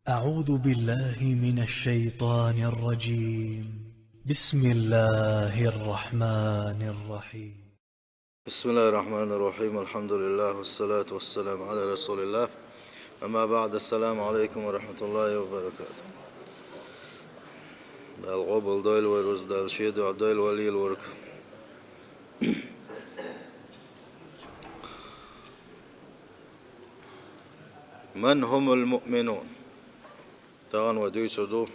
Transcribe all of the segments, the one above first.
أعوذ بالله من الشيطان الرجيم. بسم الله الرحمن الرحيم. بسم الله الرحمن الرحيم. الحمد لله والصلاة والسلام على رسول الله. أما بعد، السلام عليكم ورحمة الله وبركاته. دال قبل دايل ويروز دال شيد وعدايل ولي الورك. من هم المؤمنون؟ تغن ودي سدو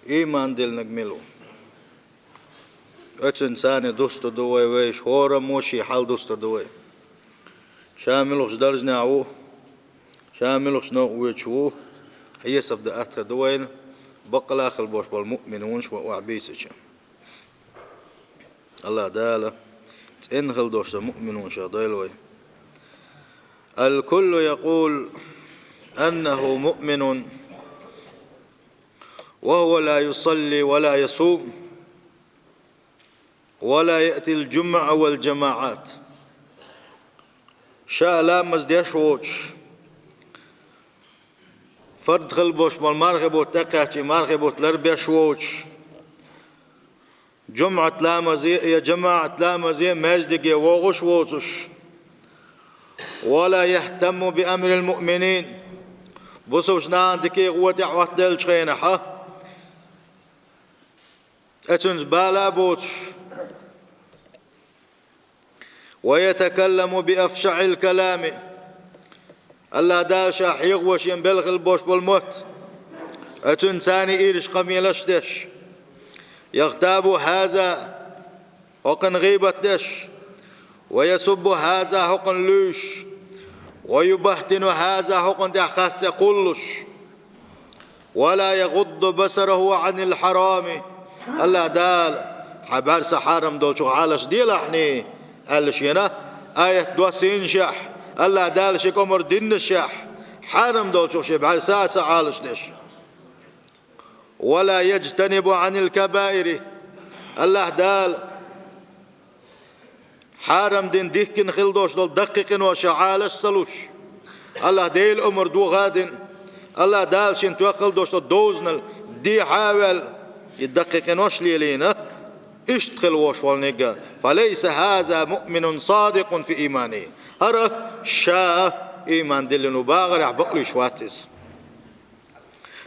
إيمان دل نجملو إنسان دوست دوي ويش هورا موشي حال دوست دوي شاملوش درج نعو شاملوش نوع ويشو هي سبدا أثر دوين بقلا خلبوش بالمؤمنون شو وعبيسش الله داله تنخل دوش المؤمنون شاديلوي. الكل يقول أنه مؤمن وهو لا يصلي ولا يصوم ولا يأتي الجمعة والجماعات. شاء لامز ديشوش فرد خلبوش بالمرغبوت تكاتي مرغبوت لربيشوش جمعة لامزي يا جماعة لامزي مجدقي وغش ووتش ولا يهتم بأمر المؤمنين بصوش ناندكي قوتي عوات دل شخينحة اتنز بالا بوتش ويتكلم بأفشع الكلام. الله دال شاح يغوش ينبلغ البوش بالموت اتن ثاني إيرش قميلش دش يغتاب هذا وقن غيبة دش ويسب هذا حقن لوش ويبهتن هذا حقن دخلت قلش ولا يغض بصره عن الحرام. الله دال حبار سحارم دول شو عالش ديل احني قالش هنا آية دوسين شح الله دال شي كمر دين شح حرم دول شو شبعال ساعة عالش دش ولا يجتنب عن الكبائر. الله دال حارم دين ديكن خلدوش دول دقيقن وشعالش سلوش الله ديل أمر دو غادن الله دال شين توقل دوش دوزنل دي حاول يدقيقن وش ليلينا اشتغل وش والنقا فليس هذا مؤمن صادق في إيمانه. هره شاء إيمان دل نباغر عبقلي شواتس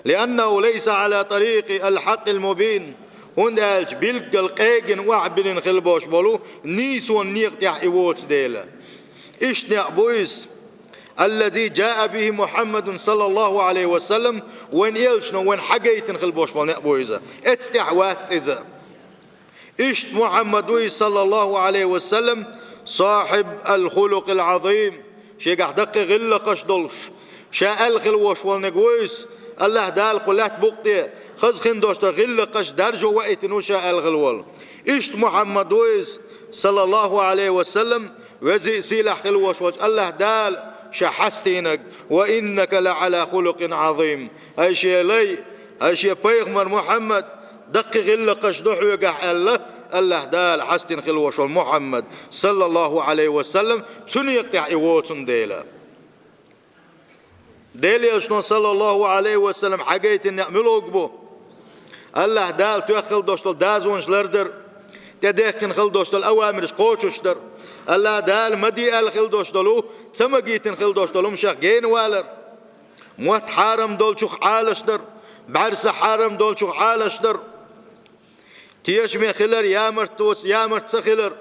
لأنه ليس على طريق الحق المبين. هندالج بيلق القيقن وعبلن خلبوش بولو نيسون نيقتح إيووت ديلا إشنع بويس الذي جاء به محمد صلى الله عليه وسلم وين إلشنو وين حقيتن خلبوش بولو نقبويزا اتستحوات إذا إشت محمد صلى الله عليه وسلم صاحب الخلق العظيم شيقح دقي غلة قشدلش شاء الخلوش والنقويس الله دال قلات بقتي خز خندوش غلة قش درجو وقتنو شاء الغلول إشت محمد صلى الله عليه وسلم وزي سيلح خلوش وجه الله دال شحستينك وإنك لعلى خلق عظيم. أي شيء لي أي شيء بيغمر محمد دقي غلة قش دحو يقح الله دال حستين خلوش محمد صلى الله عليه وسلم تنيقتح إيوتن ديلا ديلي شنو صلى الله عليه وسلم حقيت إن يعملوا قبو الله دال تأخل دوشتل دازونش لردر تديكن خل دوشتل أوامرش قوششتر الله دال مدي الخل دوشتلو تمجيتن خل دوشتلو مشاق جين والر موت حارم دول شوخ عالشتر بعرس حارم دول شوخ عالشتر تيشمي خلر يا مرتوس يا مرتسخلر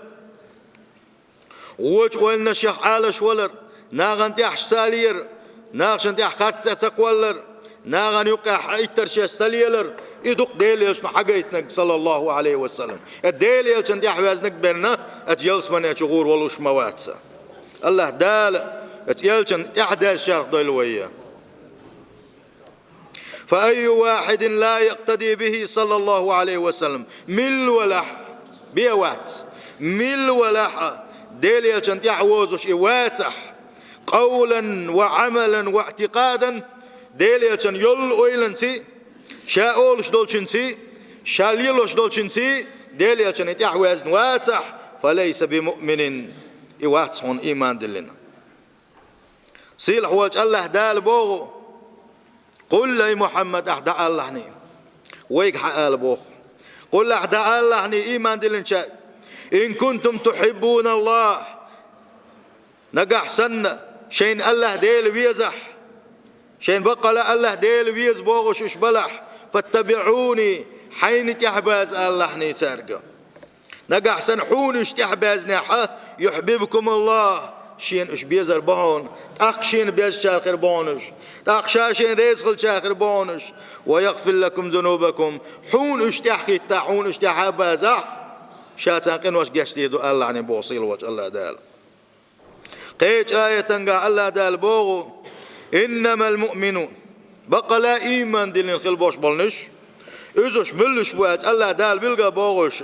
ووج ولنا شيخ عالش ولر ناغن تيح سالير ناغشن تيح خارتسة تقولر ناغن يقع حيتر شيخ ساليلر يدق ديليلش حقيتنا صلى الله عليه وسلم الديليلش تيح وازنك برنا اتيلس من يشغور ولوش مواتسا الله دال اتيلش احداث شرق دولوية. فأي واحد لا يقتدي به صلى الله عليه وسلم مل ولح بيوات مل ولح ديليل شنت يعوزش إواتح قولا وعملا واعتقادا ديليل شن يل أويلنتي شاولش دولشنتي شاليلوش دولشنتي ديليل شن يعوز نواتح فليس بمؤمن إواتحون إيمان دلنا سيل حواج الله دال بوغو قل لي محمد أحدى الله ني ويك حقال بوخ قل أحدى الله ني إيمان دلن شارك إن كنتم تحبون الله نجح سنة شين الله ديل ويزح شين بقى لا الله ديل ويز بوغش إش بلح فاتبعوني حين تحباز الله ني سارقة نجح سن حونش تحباز نحا يحببكم الله شين إش بيزر بهون أقشين بيز شاخر بونش أقشاشين رزق شاخر بونش ويغفر لكم ذنوبكم حون إش تحكي تحون إش تحبازح شاتان قنوش قشتيدو الله عني بوصيل وجه الله دال قيج آية تنقع الله دال بوغو إنما المؤمنون بقى لا إيمان دلين خلبوش بلنش إزوش ملش بوات الله دال بلغا بوغوش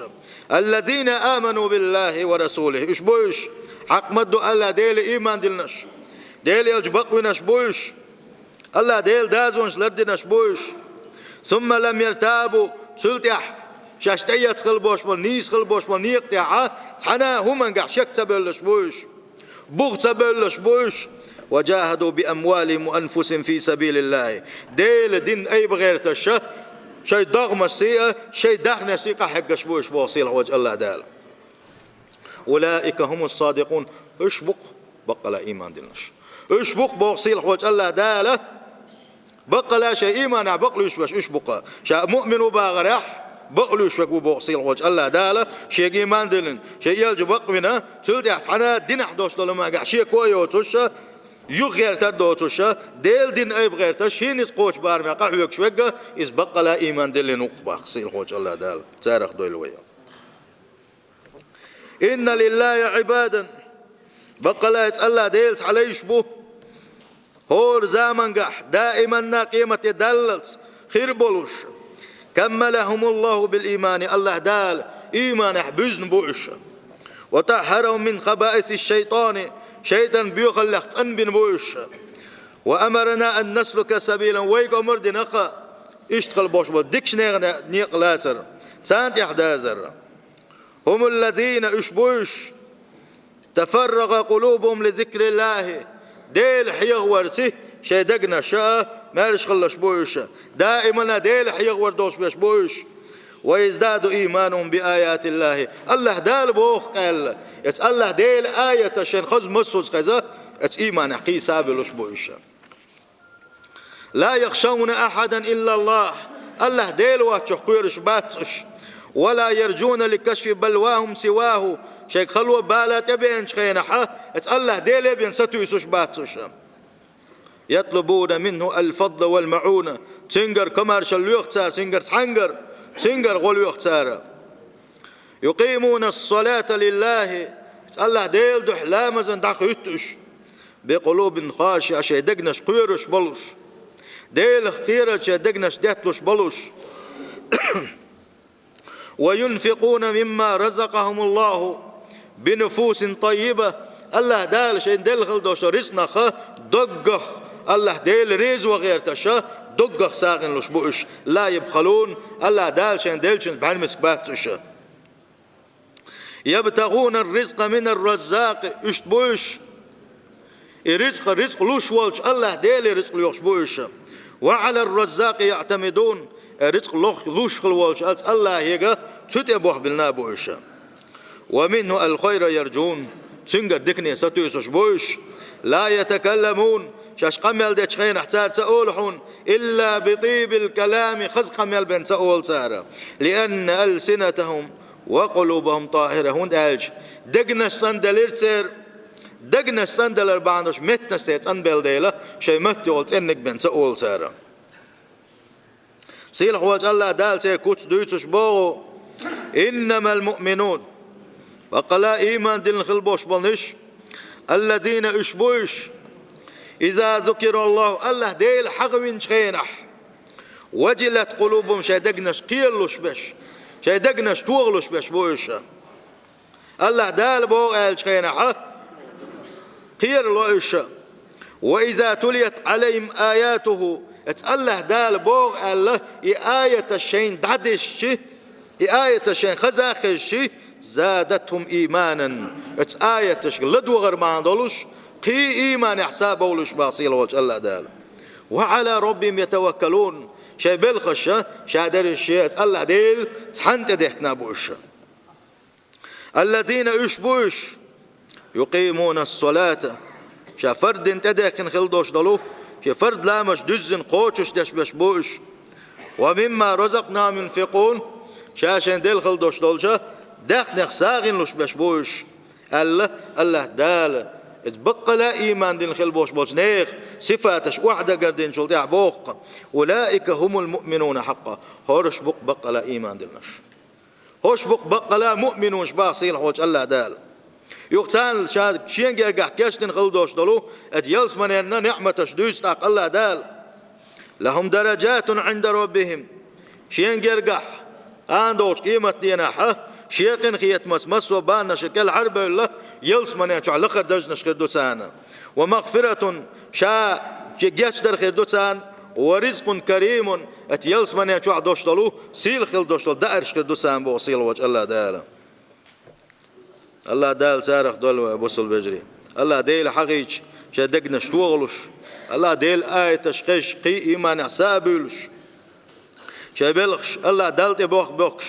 الذين آمنوا بالله ورسوله إش بوش حق مدو الله ديل إيمان دلنش ديل يجبقونش بوش الله ديل دازونش لردنش بوش ثم لم يرتابوا سلتح شاشتيات خلبوش بل نيس خلبوش بل نيقتع تحنا هم انقع شك تبلش بوش بغ تبلش بوش وجاهدوا بأموالهم وأنفسهم في سبيل الله ديل دين أي بغير تشه شيء ضغم السيئة شيء دخن السيئة حقش بوش بوصيل وجه الله دال أولئك هم الصادقون اشبق بقى لا إيمان دلنش اشبق بوصيل وجه الله دال بقى لا شيء إيمان بقلوش باش اشبق شاء مؤمن وباغرح بقلوش وقو بوصيل وجه الله داله شيء إيمان دلن شيء يلج بقمنا تلتحت حنا دين حدوش لما قع شيء كويو توشة يغير تردو توشة ديل دين أي بغير تشين يسقوش بار ما قع يكش وقع إز بقى لا إيمان دلن وقبا خصيل وجه الله داله تاريخ دويلويا إن لله عبادا بقى لا يتسأل ديل عليش بو هور زامن قع دائما قيمة دلت خير بولوش كملهم الله بالإيمان الله دال إيمان حبزن بوش وطهرهم من خبائث الشيطان شيطان بيخلق تنبن بوش وأمرنا أن نسلك سبيلا ويك أمر دنقا اشتغل بوش ديكش نيق لاسر سانت يحدازر هم الذين اشبوش تفرغ قلوبهم لذكر الله ديل حيغ ورسه شي دقنا شاء مارش خلش بوش دائما ديل حيغ وردوش بيش بوش ويزداد إيمانهم بآيات الله الله دال بوخ قال يس الله ديل آية شن خز مسوس كذا يس إيمان حقي سابلوش بوش لا يخشون أحدا إلا الله الله ديل واتش قيرش باتش ولا يرجون لكشف بلواهم سواه شيك خلوة بالا تبين شخينحا يس الله ديل يبين ستو يسوش باتش يطلبون منه الفضل والمعونة تنقر كمار شلوخ تار تنقر سحنقر تنقر غلوخ تار يقيمون الصلاة لله الله ديل دح لامزن داخ يتش بقلوب خاشعة شي دقنش قيرش بلوش ديل اختيرة شي دقنش دهتلش بلوش وينفقون مما رزقهم الله بنفوس طيبة الله دال شي ديل خلدوش رزقنا خا دقخ الله ديل ريز وغير تشا دقخ ساغن لش بوش لا يبخلون الله دال شين ديل شين بحال مسكبات تشا يبتغون الرزق من الرزاق اشتبوش الرزق لوش والش الله ديل رزق لوش بوش وعلى الرزاق يعتمدون الرزق لوش خلوالش الله يجا تتبوح بالنا بوش ومنه الخير يرجون تنقر دكني ستوسش بوش لا يتكلمون شاش قمل ديش خين احتار تقولحون إلا بطيب الكلام خز قمل بين تقول سارة لأن ألسنتهم وقلوبهم طاهرة هون دالج دقنا الصندل ارتر دقنا الصندل اربعانوش متنا سيت انبال ديلا شي متول تنك بين تقول سارة سيل حواج الله دال سير كوتس دويتش بوغو إنما المؤمنون وقلا إيمان دين خلبوش بلنش الذين اشبوش إذا ذكر الله ديل حقوين شخينح وجلت قلوبهم شي دقنش قيلوش بش شي دقنش توغلوش بش بوش الله دال بوغ آل شخينح قير لوش وإذا تليت عليهم آياته الله دال بوغ الله آية الشين دعدش آية الشين خزاخش زادتهم إيمانا آية الشين لدو غير ما عندلوش قي إيمان حسابه ولش باصيل وجه الله دال وعلى ربهم يتوكلون شي بالخشة شادر الشيء الله ديل تحنت ديكنا بوش الذين يشبوش يقيمون الصلاة شا فرد انت ديكن خلدوش دلو شا فرد لا مش دزن قوتش دش بشبوش ومما رزقناهم ينفقون شاشن ديل خلدوش دلشا دخنخ ساغن لش بشبوش الله دال اتبقى لا إيمان دين خلبوش بوشنيخ صفاتش وحدة قردين شلتيع بوق أولئك هم المؤمنون حقا هورش بقى لا إيمان دينش هوش بقى لا مؤمنون شباق صيل حوش الله دال يقتان شاد شين جرجع كشتن خلدوش دلو اتيلس من أن نعمة شدوس تاق الله دال لهم درجات عند ربهم شين جرجع عندوش قيمة دينها شيقن خيت مس وبان شكل حرب الله يلس من يشع لخر دج نشخر دوسان ومغفرة شا جيش در خير دوسان ورزق كريم ات يلس من يشع دوشتلو سيل خل دوشتل دائر شخر دوسان بوصيل وجه الله دال الله دال سارخ دول بوصل بجري الله ديل حقيق شدقنا شتوغلش الله ديل آية تشخيش قي إيمان حسابلش شبلخش الله دالت بوخش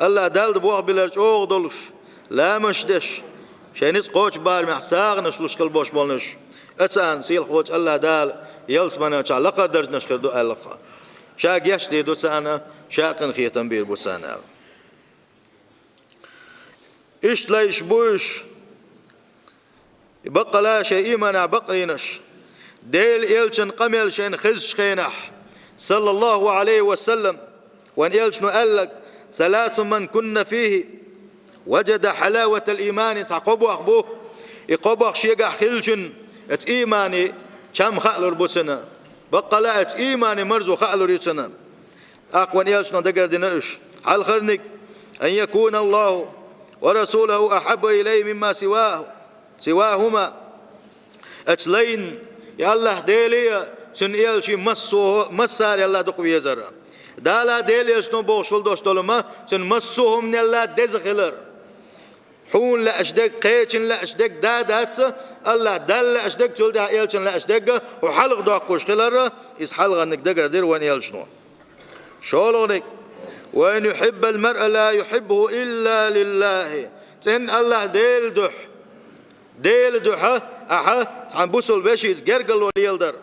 الله دالد بوخ بلرش اوغدلش لا مشدش شينيس قوش بار محساغ نشلوش قلبوش بولنش اتسان سيل خوش الله دال يلس منا چا لقر درج نشخر دو القا شاق يشتي دو سانا شاقن خيتن بير بو سانا ايش لا يشبوش بقى لا شيء ايمانا بقرينش ديل يلشن قمل شين خزش خينح صلى الله عليه وسلم وان يلشنو قالك ثلاث من كن فيه وجد حلاوة الإيمان تعقبوا أخبوه يقبوا شيقع خلجن ات إيماني كم خالر بوسنا بقى لا ات إيماني مرزو خالر يتنا أقوان يلشنا دقر ديناش على الخرنك أن يكون الله ورسوله أحب إليه مما سواهما اتلين يا الله ديلي سن يلشي مسار يالله دقوي يزرع دالا ديل يشنو بوشل دوشتولما سن مسوهم نلا دزخلر حون لا اشدق قيچن لا اشدق دادات الله دل لا اشدق تولدا يلشن لا اشدق وحلق دوقوش خلر اس حلق انك دقر دير وين يلشنو شولونك وان يحب المرء لا يحبه الا لله تن الله ديل دح احا تنبوسل بشيز جرجل وليلدر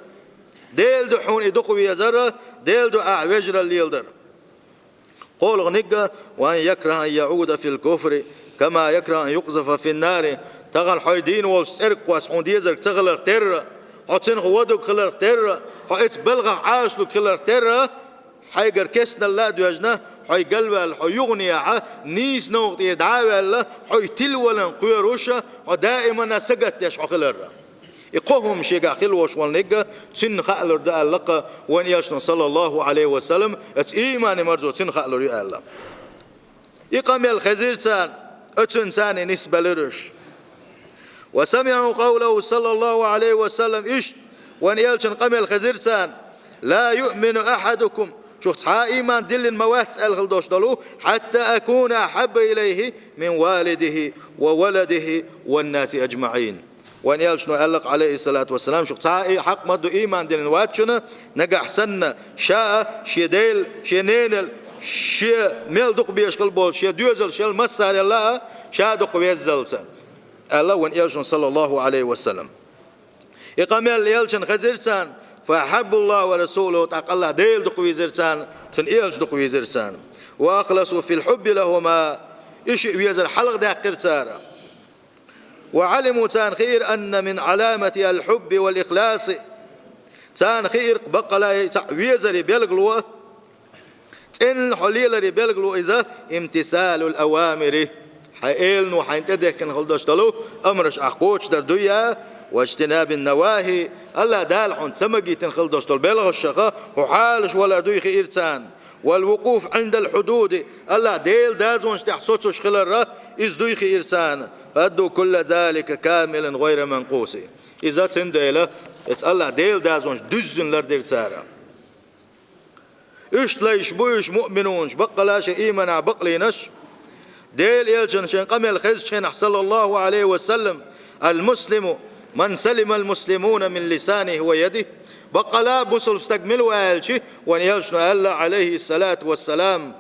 ديل دحون يدقوا يزرا ديل دعاء وجر الليلدر قول غنقة وأن يكره أن يعود في الكفر كما يكره أن يقذف في النار تغل حيدين والسرق واسعون ديزر تغلر تر حتن ودك خلر تر حيت بلغ عاش لك خلر تر حيقر كسنا الله دوجنا حي قلب حي يغني نيس نوقت يدعى الله حي تلولا قيروشا ودائما سقط يشع خلر يقوهم شيء خلوش والنجا تن خالر ده اللقى وان يشنا صلى الله عليه وسلم ات ايمان مرزو تن خالر يا الله يقام الخزير سان اتن سان نسبه لرش وسمعوا قوله صلى الله عليه وسلم ايش وان يلشن قام الخزير سان لا يؤمن احدكم شفت ايمان دل الموات الخلدوش دلو حتى اكون احب اليه من والده وولده والناس اجمعين وان يلشنو قالك عليه الصلاة والسلام شو تعي حق مدو إيمان دين الواتشنا نجح سنة شاء شيديل شينينل شي ميل دق بيشقل بول شي دوزل شي المسار الله شاء دق بيزلسا الله وان يلشن صلى الله عليه وسلم يقام يلشن خزرسان فأحب الله ورسوله تاق الله ديل دق ويزرسان تن يلش دق ويزرسان وأخلصوا في الحب لهما إيش ويزر حلق ده قرسارة وعلموا تان خير أن من علامة الحب والإخلاص تان خير بقى لا ويزر بيلقلوا تن حليل بيلقلوا إذا امتثال الأوامر حيلن وحينتدك كن خلدش تلو أمرش أخوش در دويا واجتناب النواهي الله دال حن سمجي تنخلدش تل بلغ الشقة وحالش ولا دوي خير تان والوقوف عند الحدود الله ديل دازونش تحصوتش خلر إز دوي خير تان فأدوا كل ذلك كاملا غير منقوص إذا تنديله الله ديل دازونش دزن لردير سارة إيش ليش بوش مؤمنونش بقى لاش إيمانا بقلينش ديل يلجن شين قمل خزش شين صلى الله عليه وسلم المسلم من سلم المسلمون من لسانه ويده بقلا بصل استكملوا آلشي وان يلشنو ألا عليه الصلاة والسلام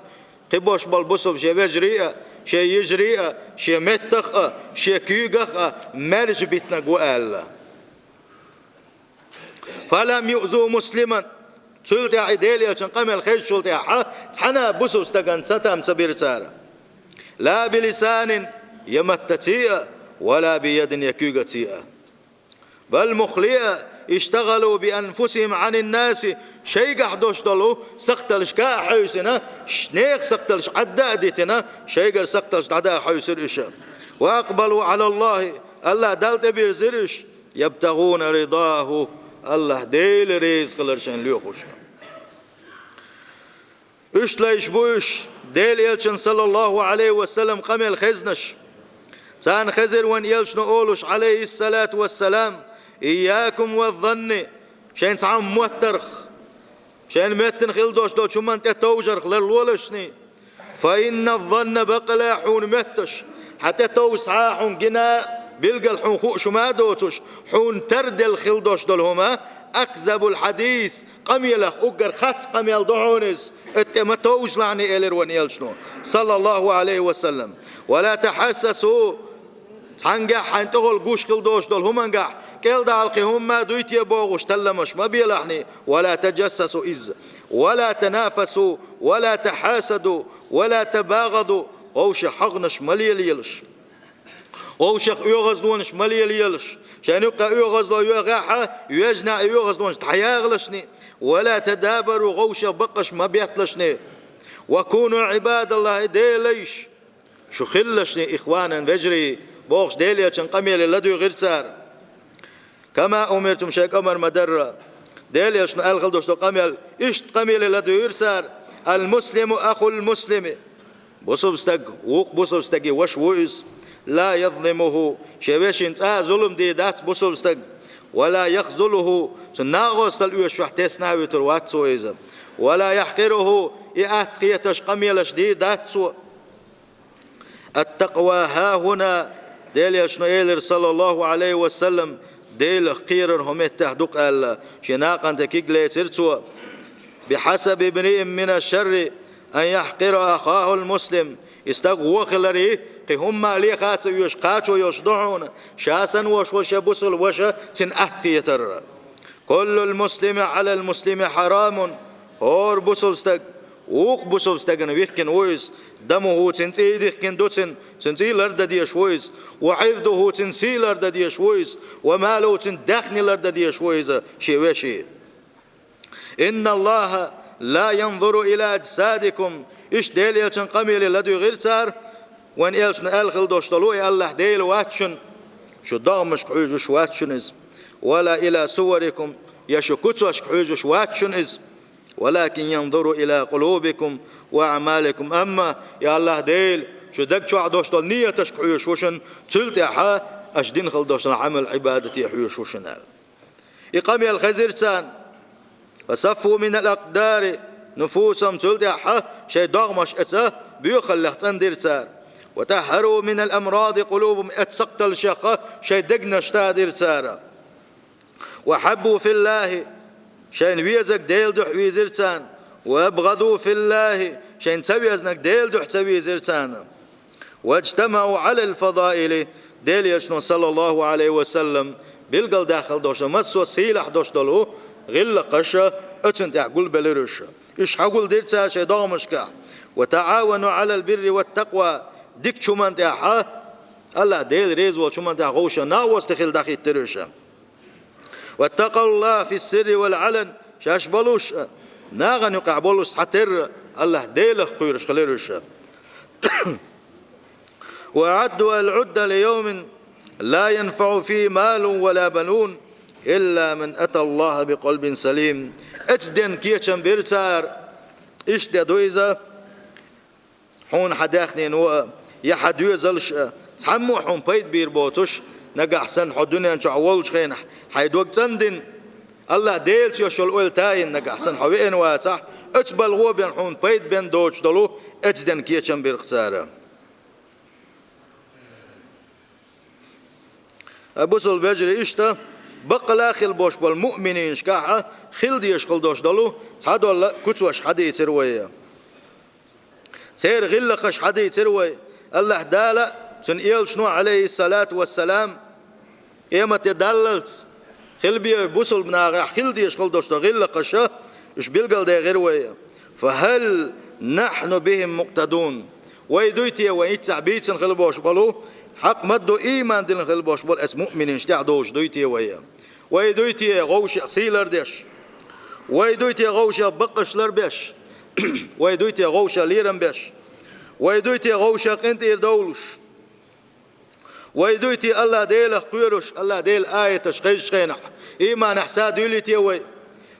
قبوش بالبصل شي بجريئة شي يجريئة شي متخ شي كيغخ مرج بيتنقو ألا فلم يؤذوا مسلما تلت عديل يلشن قمل خيش تلت تحنا بصل استقن ستام تبير سارة لا بلسان يمتتيئة ولا بيد يكيغتيئة بل مخلية اشتغلوا بأنفسهم عن الناس شيء قحدوش دلو سقتلش كا حيسنا شنيخ سقتلش عدادتنا شيء سقتلش عدا حيسر إشا وأقبلوا على الله الله دلت بيرزرش يبتغون رضاه الله ديل رزق لرشان ليوخوش إش ليش بوش ديل يلشن صلى الله عليه وسلم قمل خزنش سان خزر وان يلشن أولوش عليه الصلاة والسلام إياكم والظن شين تعم موترخ شين متن خلدوش دو شمان تتوجرخ للولشني فإن الظن بقلا حون متش حتى توسعا حون جنا بلقى الحون خوش ما دوتش حون ترد الخلدوش دولهما أكذب الحديث قميلخ أقر خط قميل دعونس ما توج لعني إلر ونيلشنو صلى الله عليه وسلم ولا تحسسوا تنجح حنتقول قوش خلدوش دولهما نجح كل دالقي هم دويت يبوغش تلمش ما بيلحني ولا تجسسوا إز ولا تنافسوا ولا تحاسدوا ولا تباغضوا وش حقنش مليل يلش وش يغزدونش مليل يلش شان يبقى يغزدو يغاحة يجنع يغزدونش تحياغلشني ولا تدابروا غوش بقش ما بيطلشني وكونوا عباد الله ديليش شو خلشني إخوانا فجري بوغش ديليا قميل لدو غير سار كما أمرتم شيك أمر مدرة ديليا شنو ألغل دوشتو قميل إشت قميل لدو يرسار المسلم أخو المسلم بصب استق وق بصب استقي وش ويس لا يظلمه شويش انت ظلم دي دات بصب استق ولا يخذله سناغوس الأيش وحتسنا ويتروات سويزا ولا يحقره يأتقيتش قميلش دي دات سو التقوى ها هنا ديليا شنو إيلر صلى الله عليه وسلم ديل خير هم التهدق ألا شناق أنت كيقلي ترتوا بحسب امرئ من الشر أن يحقر أخاه المسلم استغوى خلري هم لي خات يشقاتوا يشضعون شاسا وش بصل وش تنأتي يتر كل المسلم على المسلم حرام اور بصل استغ وق بصل استغن ويكن ويس دمه تنتي ديكن دوتن تنتي لرد ديش ويس وعرضه تنسي لرد ديش ويس وماله تندخني لرد ديش ويس شي وشي إن الله لا ينظر إلى أجسادكم إيش ديل يلشن قميل لدو غير سار وان يلشن ألخل دوشتلوه الله ديل واتشن شو ضغمش كحوجوش واتشن إز ولا إلى صوركم يشو كتوش كحوجوش واتشن إز ولكن ينظر إلى قلوبكم وأعمالكم أما يا الله ديل شو دك شو عدوشتل نيتش كحوجوش وشن تلت يحا أشدين خل دوشتل عمل عبادتي حوجوش وشن إقامي الخزير سان وصفوا من الأقدار نفوسهم تلت يحا شي ضغمش أتا بيخلق تندير سار وتحروا من الأمراض قلوبهم اتسقط الشقة شي دقنش تادير سارة وحبوا في الله شين ويزك ديل دح ويزرتان وابغضوا في الله شين تويزنك ديل دح تويزرتان واجتمعوا على الفضائل ديل يشنو صلى الله عليه وسلم بالقل داخل دوش مسوا سيلح دوش دلو غل قشة اتن تعقل بلرش إيش حقول ديرتها شي ضامشكا وتعاونوا على البر والتقوى ديك شمان تاعها الله ديل ريز وشمان تاع غوشة ناوس تخيل داخل ترشا واتقوا الله في السر والعلن شاش بلوش ناغن يقع بلوش حتر الله ديل قيرش خليرش وأعدوا العدة ليوم لا ينفع فيه مال ولا بنون إلا من أتى الله بقلب سليم اتدن كيتشن بيرتار إيش دويزا حون حداخني نوا يحد يزلش تحمو حون بيت بيربوتش نجا أحسن حدوني أنشوا أولش خين حيدوق تندن الله ديلت يشول أول تاين نجا أحسن حوين واتح اتبل هو بين حون بيت بين دوش دلو اتدن كيتشن بيرتار أبوسل بجري إشتا بقلا خل بوش بالمؤمنين شكاحة خل ديش خل دوش دلو تحدو الله كتوش حدي تروي سير غلقش حدي تروي الله دالا سن إيل شنو عليه الصلاة والسلام إيما تدللت خل بيه بوصل بناغا خل ديش خل دوش غلقش إش بيلقل دي غيروي فهل نحن بهم مقتدون ويدويتي ويتسع بيتسن خل بوش بلو حق مدو إيمان دين خل بوش بل اس مؤمنين شتعدوش دويتي ويدويتي غوش سيلر ديش ويدويتي غوش بقشلر بيش ويدويتي غوش ليرن بيش ويدويتي غوش قنتير دولش ويدويتي الله ديل قيرش الله ديل آية تشخيش خينح إيمان حساد يليتي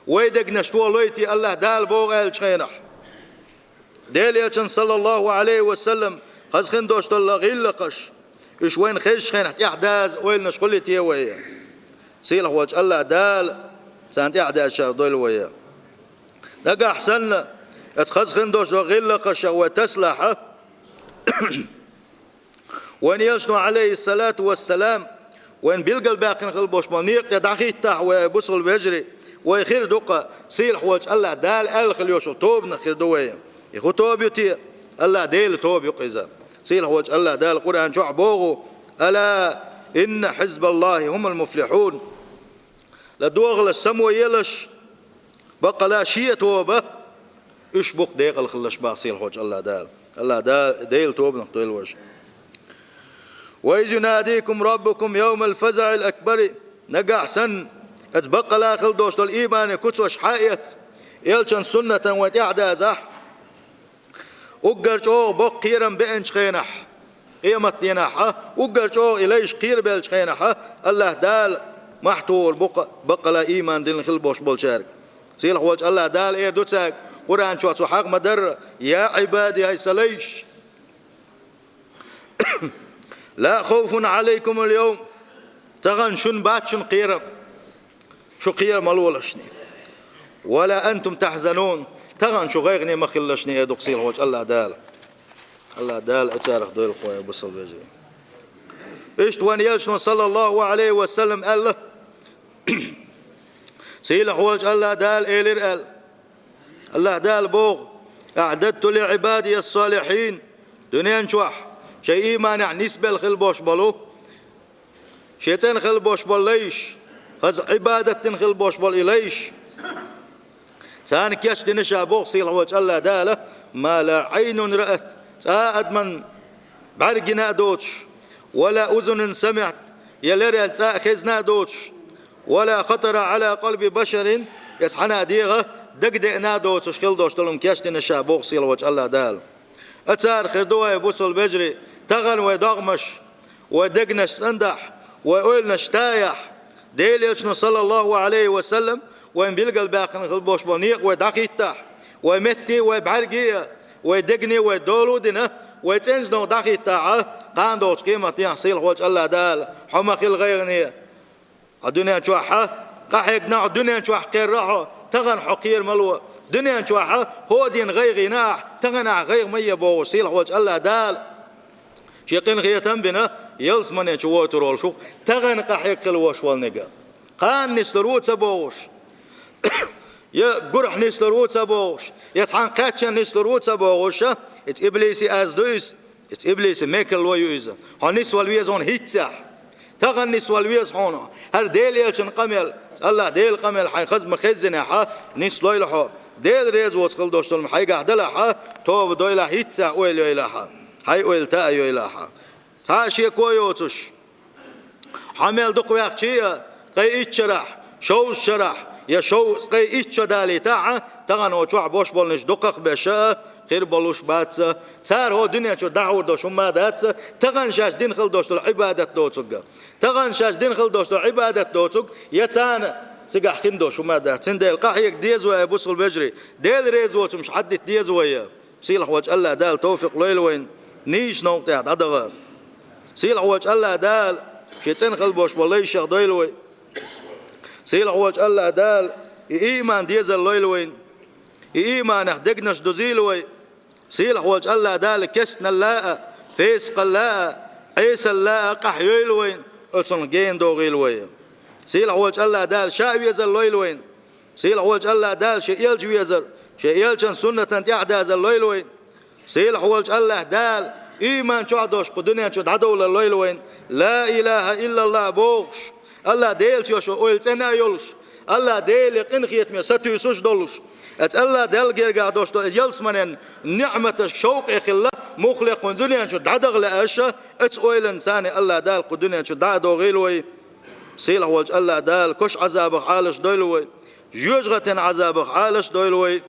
ويدق نشتوليتي الله دال بوغ شخينح ديل يجن صلى الله عليه وسلم خزخن دوشت الله غيلقش إيش وين خيش خينح يحداز وين نشقلتي ويا سيل وجه الله دال سانت يحداز شر دول ويا لقى أحسن خزخن دوشت غيلقش وتسلح وين يلشنو عليه الصلاة والسلام وين بيلقى الباقي نخل بوش منيق يدعخي تاح ويبصل ويجري ويخير دقة سيل وجه الله دال الخل يوشو توب نخير دويا يخو توب يتي الله ديل توب يقيزا سيل وجه الله دال القرآن شو عبوغو ألا إن حزب الله هم المفلحون لدوغل السمو يلش بقى لا شيء توبة إيش بق ديق الخلش باصيل وجه الله دال ديل توب نخطيل وجه وإذ يناديكم ربكم يوم الفزع الأكبر نقع سن اتبقى لا خل دوش الإيمان كتوش حائيت يلشن سنة وتعدى زح وقرشوغ بق قيرا بإنش خينح قيمت ينحة وقرشوغ إليش قير بإنش خينحة الله دال محتور بقى لا إيمان دين خل بوش بولشارك سيلح وجه الله دال إيه دوتساك قرآن شو حق مدر يا عبادي هاي سليش لا خوف عليكم اليوم تغن شن بات شن قيرا شو قير ملولشني ولا أنتم تحزنون تغن شو غيرني ما خلشني يا دقسيل وجه الله دال أتارخ دول القوية بصل بيجري إيش توان يلشنو صلى الله عليه وسلم قال له سيلح وجه الله دال إيلير قال الله دال بوغ أعددت لعبادي الصالحين دنيا نشوح شيء مانع نسبة الخلبوش بلو شيطان خلبوش بل ليش خز عبادة خلبوش بل إليش سانك يشتن شابوغ سيل وجه الله داله ما لا عين رأت ساعد من بعرقنا دوتش ولا أذن سمعت يلري خزنا دوتش ولا خطر على قلب بشر يسحنا ديغه دقدقنا دوتش خل دوش تلهم كيشتن شابوغ سيل وجه الله داله أتار خردوها يبوصل بجري تغن ويدغمش ودقنش سندح ويقولنش تايح ديل يشنو صلى الله عليه وسلم وين بيلقى الباقي البوش بنيق ويدقيتح ويمتي ويبعرقية ويدقني ويدولو دينه ويتنزنو دقيتح قاندوش قيمة يحصيل وجه الله دال حمق الغيرني الدنيا نشوحها قاحقنا الدنيا نشوح قير راحو تغن حقير ملوى دنيا نشوحها هو دين غير غناح تغنى غير مية بوصيل وجه الله دال شيقين غيتم بنا يلس من يشوات رول شوف تغن قحيق الوش والنجا قان نستروت سبوش يا جرح نستروت سبوش يسحن قاتشن نستروت سبوش ات إبليسي أزدوس ات إبليسي ميكل ويوزا هنس والويزون هيتسح تغن نس والويز هنا هر ديل يلشن قمل الله ديل قمل حي خزم خزنة ح نس ليلها ديل ريز وتخل دوشتل حي قاعدة ح توب دويلا هيتسح ويل يلاها هاي ويل تا يلاها تاشي كويوتش حمل دق وياخشيا قي اتشرح شو شرح يا شو قي اتش دالي تاع تغن وشوع بوش بولنش دقق بشا خير بلوش باتس صار هو دنيا شو دعور دوش ما دات تغن شاش دين خل دوش العبادة دوتسق تغن شاش دين خل دوش العبادة دوتسق يتان سقح خين دوش ما دات سندل قاحيك ديز ويا بوصل بجري ديل ريز وش مش حد ديز ويا سيلح وجه الله دال توفيق ليل وين نيش نوقع عدغ سيلح وجه الله دال شيطان خلبوش والله يشغ ديلوي سيلح وجه الله دال إيمان ديزل ليلوين إيمان أحدقنش دوزيلوي سيلح وجه الله دال كسنا اللاء فيس قلاء عيسى اللاء قحيلوين أتصن جين دوغيلوي سيلح ولج الله دال شاء ويزر لويلوين سيلح ولج الله دال شيء يلج ويزر شيء يلجن سنة تحدى زر لويلوين سيلح ولج الله دال إيمان شو عدوش قدنيا شو عدول اللويلوين لا إله إلا الله بوغش الله ديل شو أول سنة يولش الله ديل قنخيت من ستو سوش دولش ات الله دل جرجع دوش دول يلس منن نعمة الشوق إخلا مخلق من دنيا شو عدغ لأشة ات أول إنسان الله دال قدنيا شو عدو غيلوي سيلح ولج الله دال كش عذابك عالش دولوي جوجغة عذابك عالش دولوي